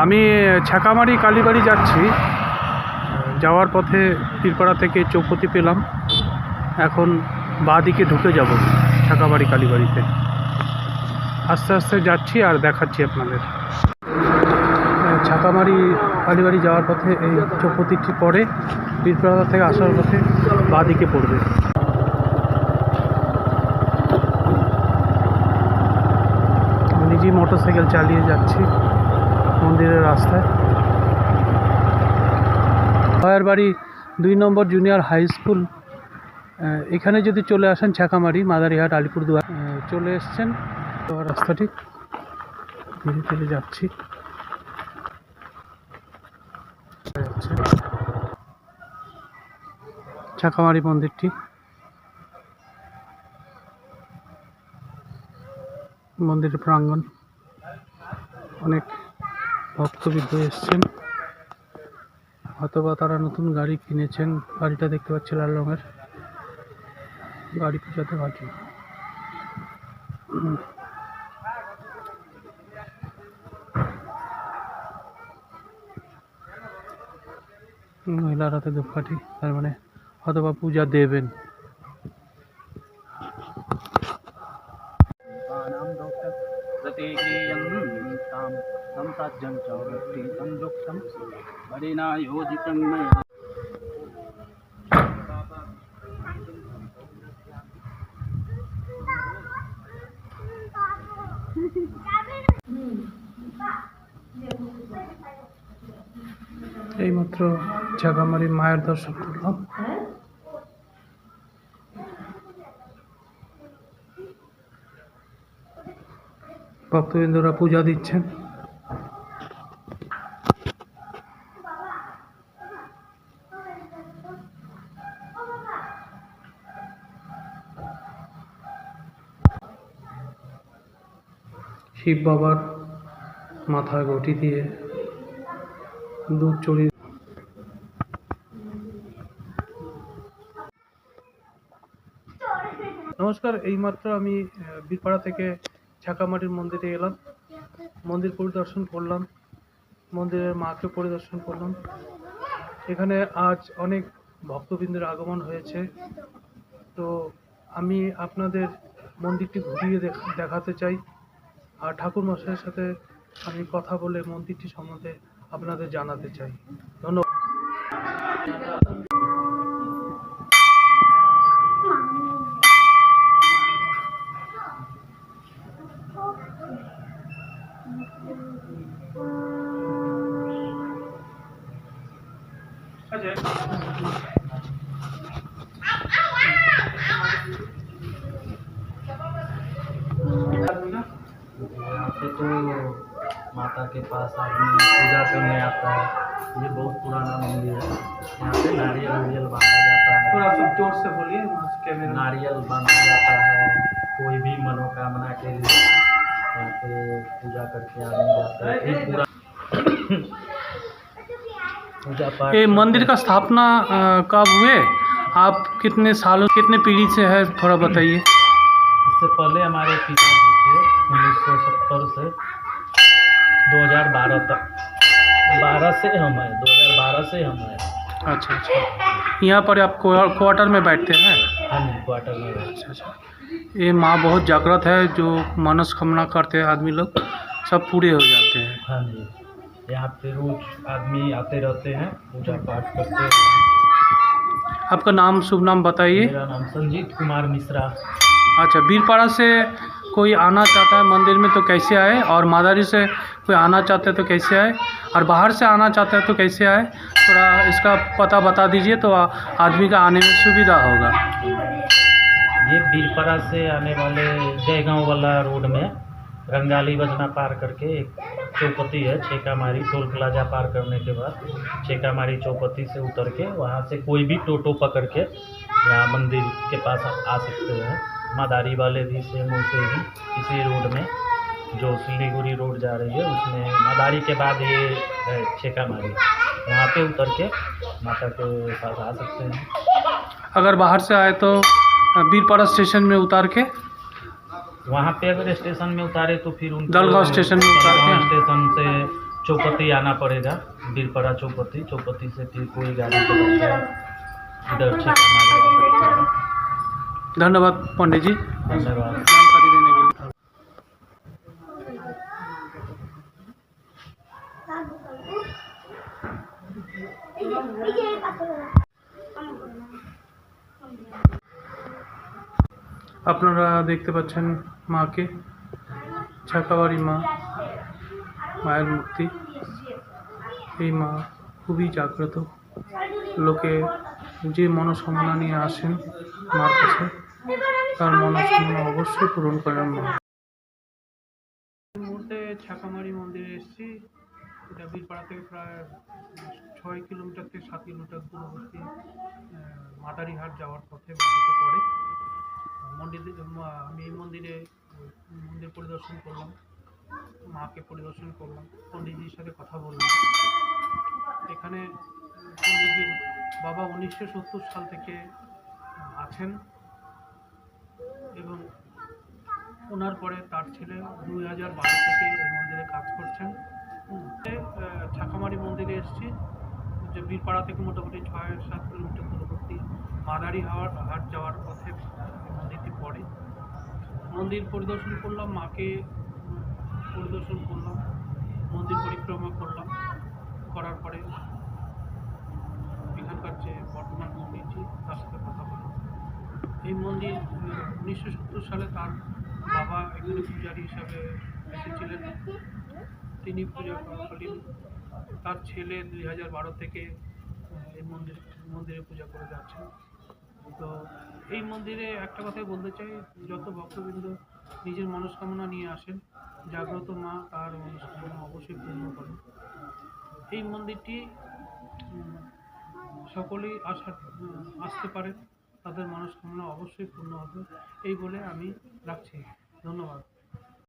আমি ছাকামারি কালীবাড়ি যাচ্ছি। যাওয়ার পথে পীরপাড়া থেকে চৌপতি পেলাম। এখন বাঁ দিকে ঢুকে যাব ছাকামারি কালীবাড়িতে। আস্তে আস্তে যাচ্ছি আর দেখাচ্ছি আপনাদের। ছাকামারি কালীবাড়ি যাওয়ার পথে এই চৌপতিটি পরে পীরপাড়া থেকে আসার পথে বাঁ দিকে পড়বে। নিজেই মোটরসাইকেল চালিয়ে যাচ্ছি মন্দিরের রাস্তায়। ভয়ের বাড়ি 2 নম্বর জুনিয়র হাই স্কুল। এখানে যদি চলে আসেন ছাকামারি মাদারিহাট আলিপুরদুয়ার চলে এসছেন তো রাস্তাটি ধীরে ধীরে যাচ্ছি। ছাকামারি মন্দিরটি, মন্দিরের প্রাঙ্গণ, অনেক ভক্তবৃন্দ এসছেন। হয়তোবা তারা নতুন গাড়ি কিনেছেন। গাড়িটা দেখতে পাচ্ছি লাল রঙের গাড়ি, পূজাতে বাকি। মহিলার হাতে ধূপকাঠি, তার মানে হয়তোবা পূজা দেবেন। এইমাত্র ছাকামারি মায়ের দর্শন করলাম। ভক্তবৃন্দরা পূজা দিচ্ছেন। শিব বাবার মাথায় ঘটি দিয়ে দুধ চড়িয়ে। নমস্কার, এইমাত্র আমি বীরপাড়া থেকে ছাকামারির মন্দিরে এলাম। মন্দির পরিদর্শন করলাম, মন্দিরের মাকে পরিদর্শন করলাম। এখানে আজ অনেক ভক্তবৃন্দের আগমন হয়েছে। তো আমি আপনাদের মন্দিরটি ঘুরিয়ে দেখাতে চাই, আর ঠাকুর মশাইয়ের সাথে আমি কথা বলে মন্দিরটি সম্বন্ধে আপনাদের জানাতে চাই। ধন্যবাদ। यहाँ पे तो माता के पास आदमी पूजा करने आता है। ये बहुत पुराना मंदिर है। यहाँ पे नारियल वारियल बांधा जाता है। थोड़ा सा जोर से बोलिए, कैमरा। नारियल बांधा जाता है कोई भी मनोकामना के लिए। यहाँ पे पूजा करके आदमी जाता है। एक पूरा पूजा पाठ। ये मंदिर का स्थापना कब हुए? आप कितने सालों, कितने पीढ़ी से है, थोड़ा बताइए। इससे पहले हमारे पिताजी थे 1970 से 2012 तक। 12 से हम हैं, 2012 से हम हैं। अच्छा अच्छा, यहाँ पर आप क्वार्टर में बैठते हैं? हाँ जी, क्वार्टर में। अच्छा अच्छा। ये माँ बहुत जागृत है, जो मनस्कामना करते हैं आदमी लोग सब पूरे हो जाते हैं। हाँ जी, यहाँ पे रोज आदमी आते रहते हैं, पूजा पाठ करते हैं। आपका नाम, शुभ नाम बताइए। मेरा नाम संजीत कुमार मिश्रा। अच्छा, बीरपाड़ा से कोई आना चाहता है मंदिर में तो कैसे आए, और मादारी से कोई आना चाहता है तो कैसे आए, और बाहर से आना चाहता है तो कैसे आए, थोड़ा इसका पता बता दीजिए तो आदमी का आने में सुविधा होगा। ये बीरपाड़ा से आने वाले जयगांव वाला रोड में रंगाली बजना पार करके एक चौपती है, छेकामारी टोल प्लाजा पार करने के बाद छेकामारी चौपती से उतर के वहाँ से कोई भी टोटो पकड़ के यहाँ मंदिर के पास आ सकते हैं। मादारी वाले भी सेम वैसे ही इसी रोड में, जो सिलीगुड़ी रोड जा रही है उसमें मादारी के बाद ये है छेकामारी, वहाँ पे उतर के माता के पास आ सकते हैं। अगर बाहर से आए तो बीरपाड़ा स्टेशन में उतार के, वहाँ पे अगर स्टेशन में उतारे तो फिर उनको दलगांव स्टेशन में उतार के, स्टेशन से चौपती आना पड़ेगा, बीरपाड़ा चौपती। चौपती से फिर कोई गाड़ी पकड़ के इधर छेका मारी आ सकता है। धन्यवाद पंडित जी धन्यवाद। जानकारी देने के लिए। আপনারা দেখতে পাচ্ছেন মাকে, ছাকাবাড়ি মা, মায়ের মূর্তি। এই মা খুবই জাগ্রত। লোকে যে মনস্কামনা নিয়ে আসেন মার কাছে, তার মনস্কামনা অবশ্যই পূরণ করেন মা। এই মুহূর্তে ছাকামারি মন্দিরে এসেছি। এটা বীরপাড়া থেকে প্রায় 6 কিলোমিটার থেকে 7 কিলোমিটার দূরবর্তী মাদারিহাট যাওয়ার পথে বাড়িতে পড়ে। আমি এই মন্দির পরিদর্শন করলাম, মাকে পরিদর্শন করলাম, পণ্ডিতজির সাথে কথা বললাম। এখানে পণ্ডিতজির বাবা 1970 সাল থেকে আছেন এবং ওনার পরে তার ছেলে 2012 থেকে এই মন্দিরে কাজ করছেন। ছাকামারি মন্দিরে এসেছি, যে বীরপাড়া থেকে মোটামুটি 6-7 কিলোমিটার দূরবর্তী মাদারিহাট যাওয়ার পথে মন্দিরটি পড়ে। মন্দির পরিদর্শন করলাম, মাকে পরিদর্শন করলাম, মন্দির পরিক্রমা করলাম। করার পরে এখানকার যে বর্তমান মন্দিরটি তার সাথে কথা বললাম। এই মন্দির 1970 সালে তার বাবা এখানে পূজারী হিসাবে এসেছিলেন। তিনি পূজা করাকালীন তার ছেলে 2012 থেকে এই মন্দিরে পূজা করে যাচ্ছেন। তো এই মন্দিরে একটা কথাই বলতে চাই, যত ভক্তবৃন্দ নিজের মনস্কামনা নিয়ে আসেন, জাগ্রত মা তার মনস্কামনা অবশ্যই পূর্ণ করেন। এই মন্দিরটি সকলেই আসতে পারেন, তাদের মনস্কামনা অবশ্যই পূর্ণ হবে, এই বলে আমি রাখছি। ধন্যবাদ।